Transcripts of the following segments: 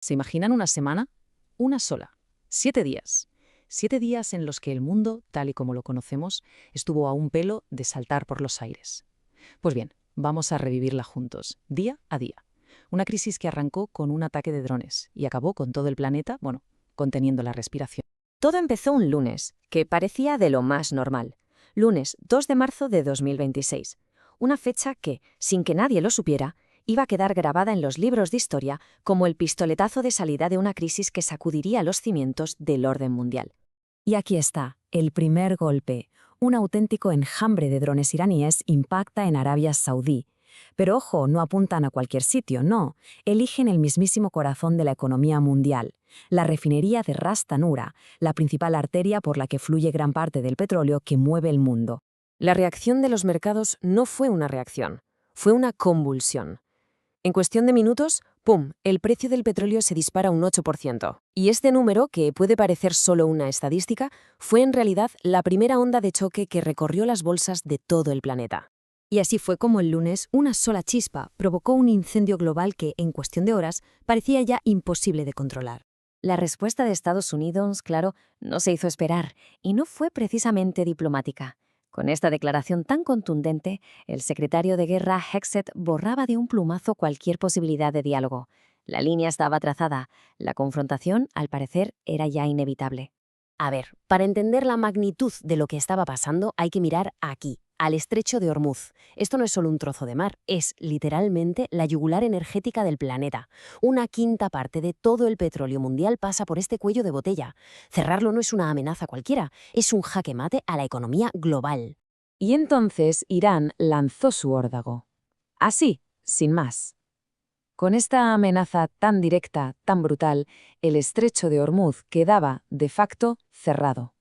¿Se imaginan una semana? Una sola. 7 días. 7 días en los que el mundo, tal y como lo conocemos, estuvo a un pelo de saltar por los aires. Pues bien, vamos a revivirla juntos, día a día. Una crisis que arrancó con un ataque de drones y acabó con todo el planeta, conteniendo la respiración. Todo empezó un lunes, que parecía de lo más normal. Lunes 2 de marzo de 2026. Una fecha que, sin que nadie lo supiera, iba a quedar grabada en los libros de historia como el pistoletazo de salida de una crisis que sacudiría los cimientos del orden mundial. Y aquí está, el primer golpe. Un auténtico enjambre de drones iraníes impacta en Arabia Saudí. Pero ojo, no apuntan a cualquier sitio, no. Eligen el mismísimo corazón de la economía mundial. La refinería de Ras Tanura, la principal arteria por la que fluye gran parte del petróleo que mueve el mundo. La reacción de los mercados no fue una reacción, fue una convulsión. En cuestión de minutos, ¡pum!, el precio del petróleo se dispara un 8%. Y este número, que puede parecer solo una estadística, fue en realidad la primera onda de choque que recorrió las bolsas de todo el planeta. Y así fue como el lunes una sola chispa provocó un incendio global que, en cuestión de horas, parecía ya imposible de controlar. La respuesta de Estados Unidos, claro, no se hizo esperar, y no fue precisamente diplomática. Con esta declaración tan contundente, el secretario de Guerra Hegseth borraba de un plumazo cualquier posibilidad de diálogo. La línea estaba trazada. La confrontación, al parecer, era ya inevitable. A ver, para entender la magnitud de lo que estaba pasando, hay que mirar aquí, al estrecho de Hormuz. Esto no es solo un trozo de mar, es literalmente la yugular energética del planeta. Una quinta parte de todo el petróleo mundial pasa por este cuello de botella. Cerrarlo no es una amenaza cualquiera, es un jaque mate a la economía global. Y entonces Irán lanzó su órdago. Así, sin más. Con esta amenaza tan directa, tan brutal, el estrecho de Hormuz quedaba, de facto, cerrado.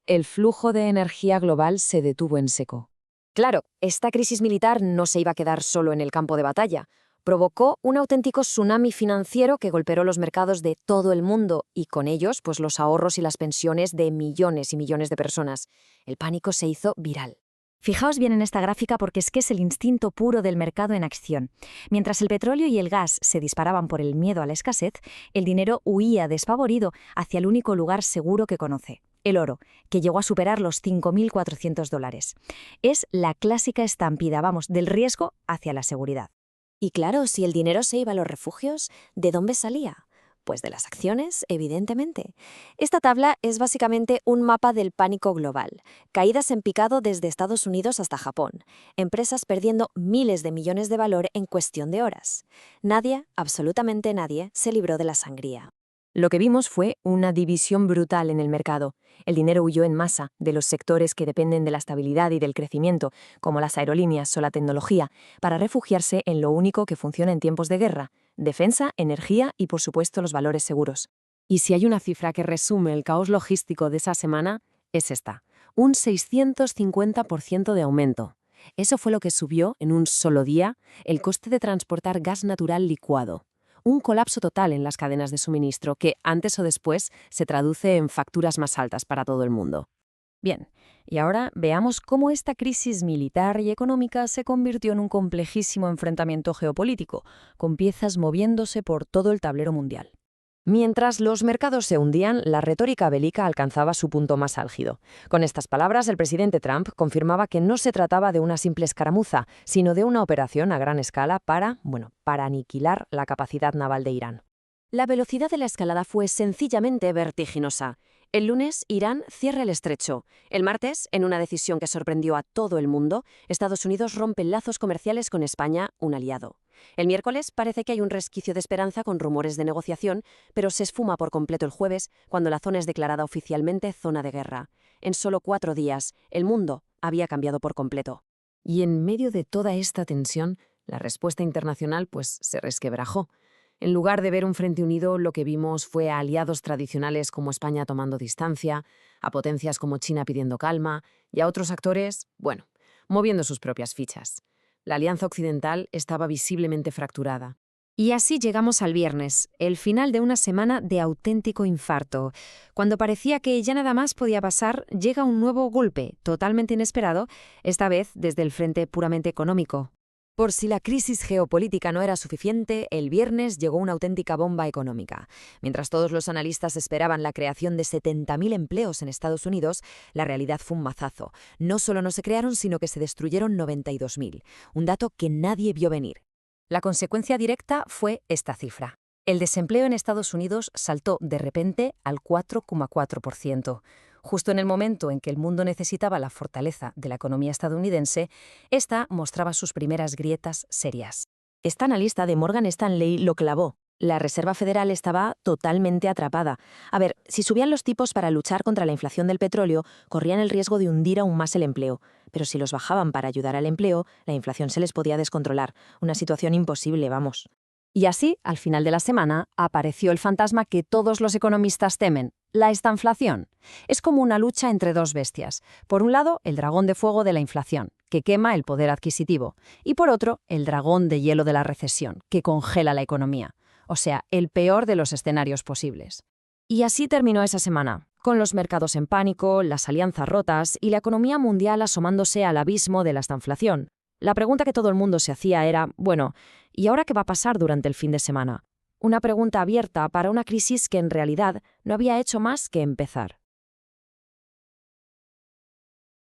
El flujo de energía global se detuvo en seco. Claro, esta crisis militar no se iba a quedar solo en el campo de batalla. Provocó un auténtico tsunami financiero que golpeó los mercados de todo el mundo y con ellos, pues los ahorros y las pensiones de millones y millones de personas. El pánico se hizo viral. Fijaos bien en esta gráfica porque es que es el instinto puro del mercado en acción. Mientras el petróleo y el gas se disparaban por el miedo a la escasez, el dinero huía despavorido hacia el único lugar seguro que conoce, el oro, que llegó a superar los $5.400. Es la clásica estampida, del riesgo hacia la seguridad. Y claro, si el dinero se iba a los refugios, ¿de dónde salía? Pues de las acciones, evidentemente. Esta tabla es básicamente un mapa del pánico global. Caídas en picado desde Estados Unidos hasta Japón. Empresas perdiendo miles de millones de valor en cuestión de horas. Nadie, absolutamente nadie, se libró de la sangría. Lo que vimos fue una división brutal en el mercado. El dinero huyó en masa de los sectores que dependen de la estabilidad y del crecimiento, como las aerolíneas o la tecnología, para refugiarse en lo único que funciona en tiempos de guerra: defensa, energía y, por supuesto, los valores seguros. Y si hay una cifra que resume el caos logístico de esa semana, es esta: un 650% de aumento. Eso fue lo que subió en un solo día el coste de transportar gas natural licuado. Un colapso total en las cadenas de suministro que, antes o después, se traduce en facturas más altas para todo el mundo. Bien, y ahora veamos cómo esta crisis militar y económica se convirtió en un complejísimo enfrentamiento geopolítico, con piezas moviéndose por todo el tablero mundial. Mientras los mercados se hundían, la retórica bélica alcanzaba su punto más álgido. Con estas palabras, el presidente Trump confirmaba que no se trataba de una simple escaramuza, sino de una operación a gran escala para aniquilar la capacidad naval de Irán. La velocidad de la escalada fue sencillamente vertiginosa. El lunes, Irán cierra el estrecho. El martes, en una decisión que sorprendió a todo el mundo, Estados Unidos rompe lazos comerciales con España, un aliado. El miércoles parece que hay un resquicio de esperanza con rumores de negociación, pero se esfuma por completo el jueves, cuando la zona es declarada oficialmente zona de guerra. En solo 4 días, el mundo había cambiado por completo. Y en medio de toda esta tensión, la respuesta internacional se resquebrajó. En lugar de ver un frente unido, lo que vimos fue a aliados tradicionales como España tomando distancia, a potencias como China pidiendo calma y a otros actores, moviendo sus propias fichas. La alianza occidental estaba visiblemente fracturada. Y así llegamos al viernes, el final de una semana de auténtico infarto. Cuando parecía que ya nada más podía pasar, llega un nuevo golpe, totalmente inesperado, esta vez desde el frente puramente económico. Por si la crisis geopolítica no era suficiente, el viernes llegó una auténtica bomba económica. Mientras todos los analistas esperaban la creación de 70.000 empleos en Estados Unidos, la realidad fue un mazazo. No solo no se crearon, sino que se destruyeron 92.000, un dato que nadie vio venir. La consecuencia directa fue esta cifra. El desempleo en Estados Unidos saltó de repente al 4,4%. Justo en el momento en que el mundo necesitaba la fortaleza de la economía estadounidense, esta mostraba sus primeras grietas serias. Esta analista de Morgan Stanley lo clavó. La Reserva Federal estaba totalmente atrapada. A ver, si subían los tipos para luchar contra la inflación del petróleo, corrían el riesgo de hundir aún más el empleo. Pero si los bajaban para ayudar al empleo, la inflación se les podía descontrolar. Una situación imposible, vamos. Y así, al final de la semana, apareció el fantasma que todos los economistas temen, la estanflación. Es como una lucha entre dos bestias. Por un lado, el dragón de fuego de la inflación, que quema el poder adquisitivo, y por otro, el dragón de hielo de la recesión, que congela la economía. O sea, el peor de los escenarios posibles. Y así terminó esa semana, con los mercados en pánico, las alianzas rotas y la economía mundial asomándose al abismo de la estanflación. La pregunta que todo el mundo se hacía era, bueno, ¿y ahora qué va a pasar durante el fin de semana? Una pregunta abierta para una crisis que en realidad no había hecho más que empezar.